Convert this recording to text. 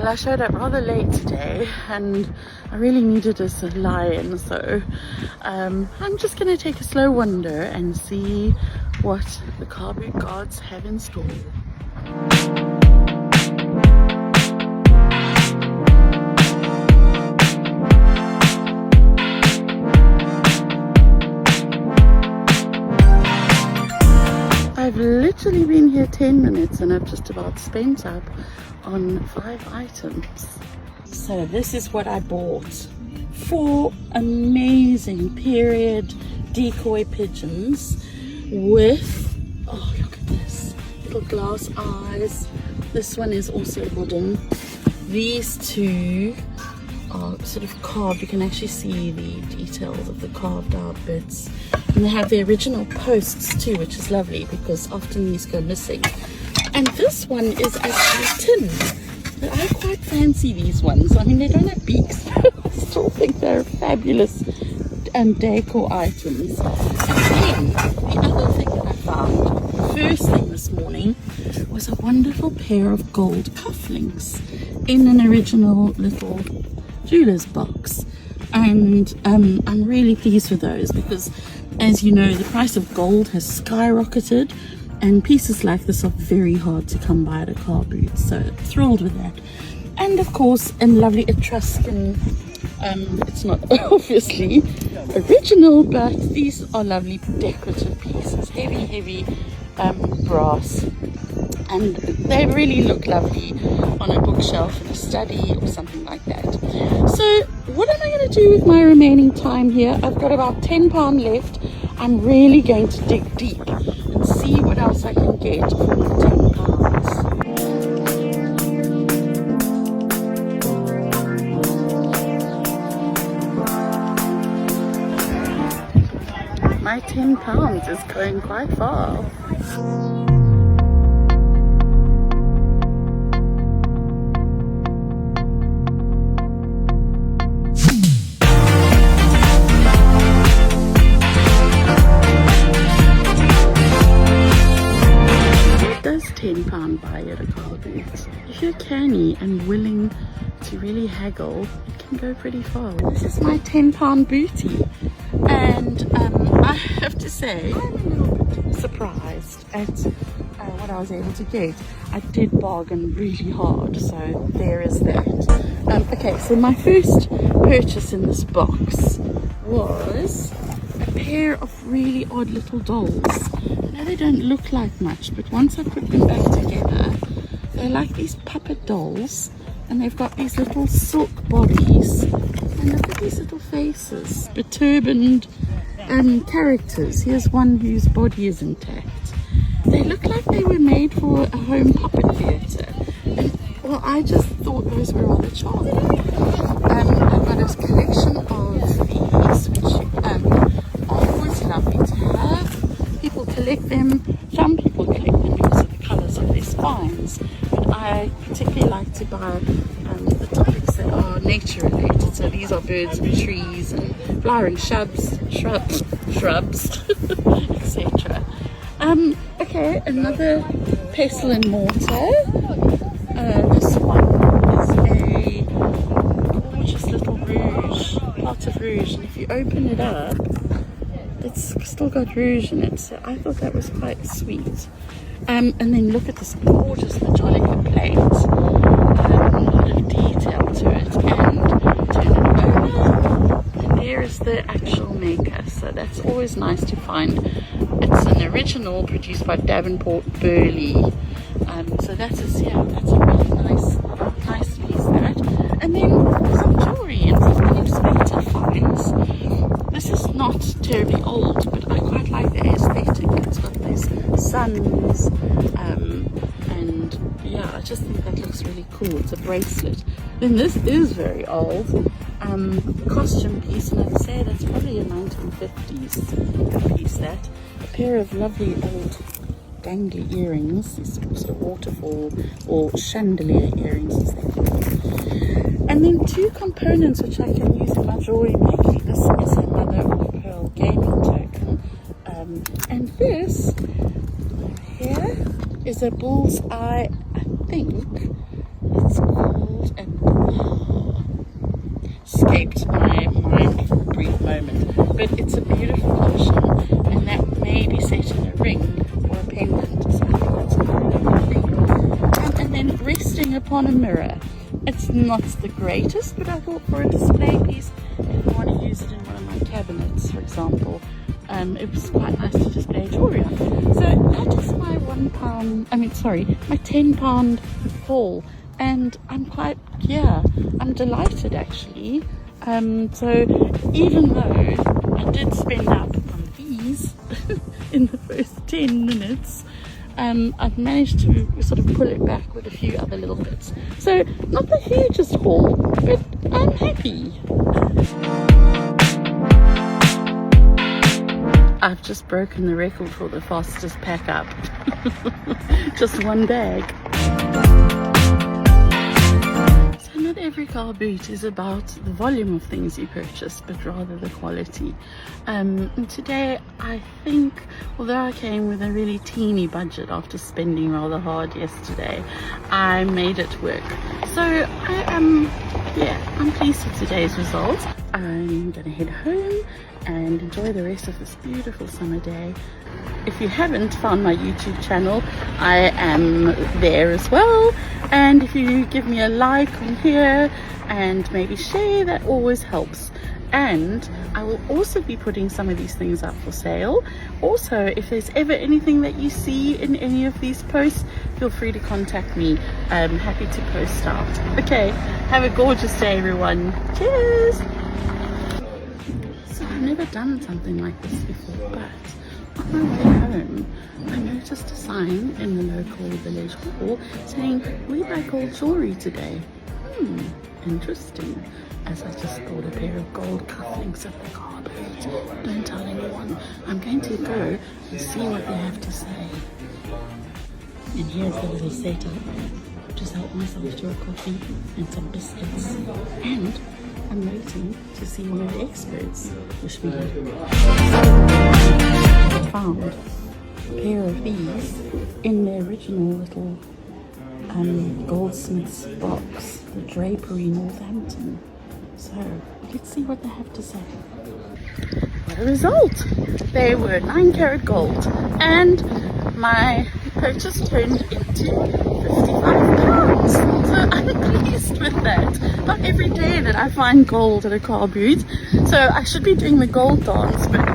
I showed up rather late today and I really needed a lie-in, so I'm just gonna take a slow wander and see what the Carboot gods have in store. I've literally been here 10 minutes and I've just about spent up on 5 items. So this is what I bought. 4 amazing period decoy pigeons with, oh look at this, little glass eyes. This one is also wooden. These 2 are sort of carved. You can actually see the details of the carved out bits. And they have the original posts too, which is lovely because often these go missing. And this one is actually tin. But I quite fancy these ones. I mean, they don't have beaks, but I still think they're fabulous decor items. And then the other thing that I found, first thing this morning, was a wonderful pair of gold cufflinks in an original little jeweler's box. And I'm really pleased with those because, as you know, the price of gold has skyrocketed and pieces like this are very hard to come by at a car boot, so thrilled with that. And of course, a lovely Etruscan, it's not obviously original, but these are lovely decorative pieces, heavy brass, and they really look lovely on a bookshelf in a study or something like that. So what am I going to do with my remaining time here? I've got about £10 left. I'm really going to dig deep and see what else I can get for £10. My £10 is going quite far. £10 buy at a Carboot. If you're canny and willing to really haggle, it can go pretty far. This is my £10 booty, and I have to say I'm a little bit surprised at what I was able to get. I did bargain really hard, so there is that. Okay, so my first purchase in this box was a pair of really odd little dolls. They don't look like much, but once I put them back together, they're like these puppet dolls, and they've got these little silk bodies, and look at these little faces, perturbed characters. Here's one whose body is intact. They look like they were made for a home puppet theatre, and well, I just thought those were rather charming. I've got a collection of these, which are always lovely to have. People collect them. Some people collect them because of the colours of their spines, but I particularly like to buy the topics that are nature related. So these are birds and trees and flowering shrubs, etc. Okay, another pestle and mortar. This one is a gorgeous little pot of rouge, and if you open it up, it's still got rouge in it, so I thought that was quite sweet. And then look at this gorgeous Majolica plate. A lot of detail to it, and turn it over, and there is the actual maker. So that's always nice to find. It's an original produced by Davenport Burley. So that's a really nice piece that. And then some jewellery and some unexpected finds. This is not terribly old, but I quite like the aesthetic. It's got these suns, and yeah, I just think that looks really cool. It's a bracelet. Then this is very old, costume piece, and I'd say that's probably a 1950s piece. That a pair of lovely old dangly earrings, these sort of waterfall or chandelier earrings, as they call them. And then 2 components which I can use in my jewelry making. This is a mother of pearl gaming token, and this here is a bull's eye. I think it's called a escaped my mind for a brief moment. But it's a beautiful caution, and that may be set in a ring or a pendant, so I think that's a lovely thing. And then resting upon a mirror. It's not the greatest, but I thought for a display piece, if I want to use it in one of my cabinets, for example, it was quite nice to display jewelry on. So that is my my £10 haul, and I'm delighted actually. So even though I did spend up on these in the first 10 minutes, I've managed to sort of pull it back with a few other little bits. So not the hugest haul, but I'm happy. I've just broken the record for the fastest pack up. Just one bag. So not every car boot is about the volume of things you purchase, but rather the quality. And today I think, although I came with a really teeny budget after spending rather hard yesterday, I made it work. So I'm pleased with today's results. I'm gonna head home and enjoy the rest of this beautiful summer day. If you haven't found my YouTube channel, I am there as well, and if you give me a like on here and maybe share, that always helps. And I will also be putting some of these things up for sale. Also, if there's ever anything that you see in any of these posts, feel free to contact me. I'm happy to post out. Okay, have a gorgeous day everyone. Cheers! So I've never done something like this before, but on my way home I noticed a sign in the local village hall saying, "We buy gold jewelry today." Interesting. As I just bought a pair of gold cufflinks at the Carboot. Don't tell anyone. I'm going to go and see what they have to say. And here's the little setup. Just help myself to a coffee and some biscuits. And I'm waiting to see one of the experts. Wish me luck. I found a pair of these in the original little goldsmith's box, the Drapery Northampton. So let's see what they have to say. What a result! They were 9 karat gold, and my purchase turned into £55. So I'm pleased with that. Not every day that I find gold at a car boot, so I should be doing the gold dance, but